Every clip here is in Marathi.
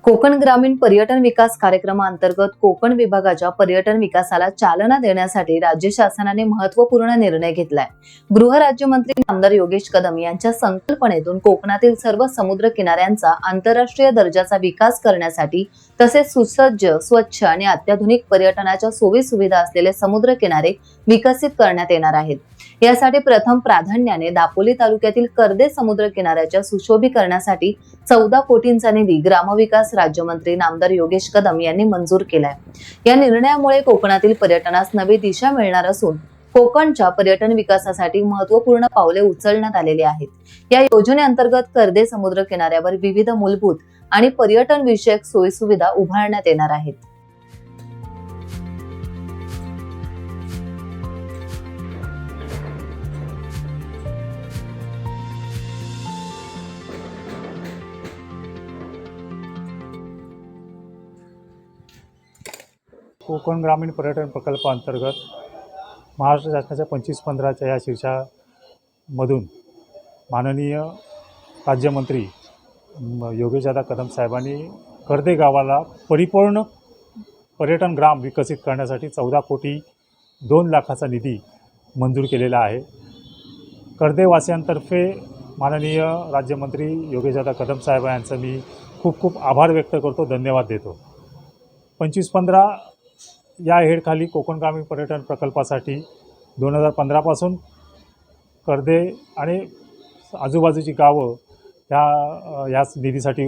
कोकण ग्रामीण पर्यटन विकास कार्यक्रमाअंतर्गत कोकण विभागाच्या पर्यटन विकासाला चालना देण्यासाठी राज्य शासनाने महत्त्वपूर्ण निर्णय घेतलाय। गृहराज्यमंत्री आमदार योगेश कदम यांच्या संकल्पनेतून कोकणातील सर्व समुद्र किनाऱ्यांचा आंतरराष्ट्रीय दर्जाचा विकास करण्यासाठी तसेच सुसज्ज, स्वच्छ आणि अत्याधुनिक पर्यटनाच्या सोयी सुविधा असलेले समुद्र किनारे विकसित करण्यात येणार आहेत। यासाठी प्रथम प्राधान्याने दापोली तालुक्यातील कर्दे समुद्र किनाऱ्याच्या सुशोभीकरणासाठी 14 कोटींचा निधी ग्रामविकास राज्यमंत्री आमदार योगेश कदम यांनी मंजूर केलाय। या निर्णयामुळे कोकणातील पर्यटनास नवी दिशा मिळणार असून कोकणच्या पर्यटन विकासासाठी महत्त्वपूर्ण पावले उचलण्यात आलेली आहेत। या योजनेअंतर्गत कर्दे समुद्र किनाऱ्यावर विविध मूलभूत आणि पर्यटन विषयक सोयी सुविधा उभारण्यात येणार आहेत। कोकण ग्रामीण पर्यटन प्रकल्पाअंतर्गत महाराष्ट्र शासनाच्या 25-15च्या या शीर्षामधून माननीय राज्यमंत्री योगेशदादा कदम साहेबांनी कर्दे गावाला परिपूर्ण पर्यटन ग्राम विकसित करण्यासाठी 14 कोटी 2 लाखाचा निधी मंजूर केलेला आहे। कर्देवासियांतर्फे माननीय राज्यमंत्री योगेशदादा कदम साहेब यांचं मी खूप खूप आभार व्यक्त करतो, धन्यवाद देतो। 25-15 या हेडखाली कोकण ग्रामीण पर्यटन प्रकल्पासाठी 2015 पासून कर्दे आणि आजूबाजूची गावं याच निधीसाठी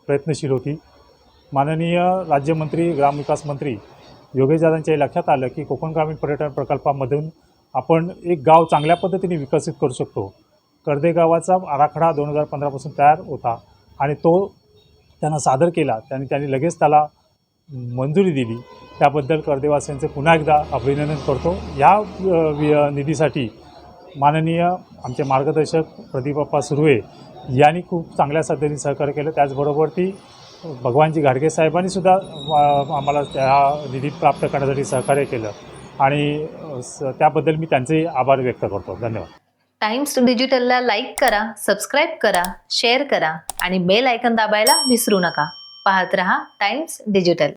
प्रयत्नशील होती। माननीय राज्यमंत्री ग्रामविकास मंत्री योगेशदादांच्या लक्षात आलं की कोकण ग्रामीण पर्यटन प्रकल्पामधून आपण एक गाव चांगल्या पद्धतीने विकसित करू शकतो। कर्दे गावाचा आराखडा 2015 पासून तयार होता आणि तो त्यांना सादर केला। त्यांनी लगेच त्याला मंजुरी दिली। त्याबद्दल कर्देवासियांचे पुन्हा एकदा अभिनंदन करतो। या निधीसाठी माननीय आमचे मार्गदर्शक प्रदीपप्पा सुर्वे यांनी खूप चांगल्या पद्धतीने सहकार्य केलं। त्याचबरोबर भगवानजी घाडगे साहेबांनी सुद्धा आम्हाला त्या निधी प्राप्त करण्यासाठी सहकार्य केलं आणि त्याबद्दल मी त्यांचे आभार व्यक्त करतो। धन्यवाद। टाइम्स डिजिटलला लाईक करा, सबस्क्राईब करा, शेअर करा आणि बेल आयकॉन दाबायला विसरू नका। पाहत रहा टाइम्स डिजिटल।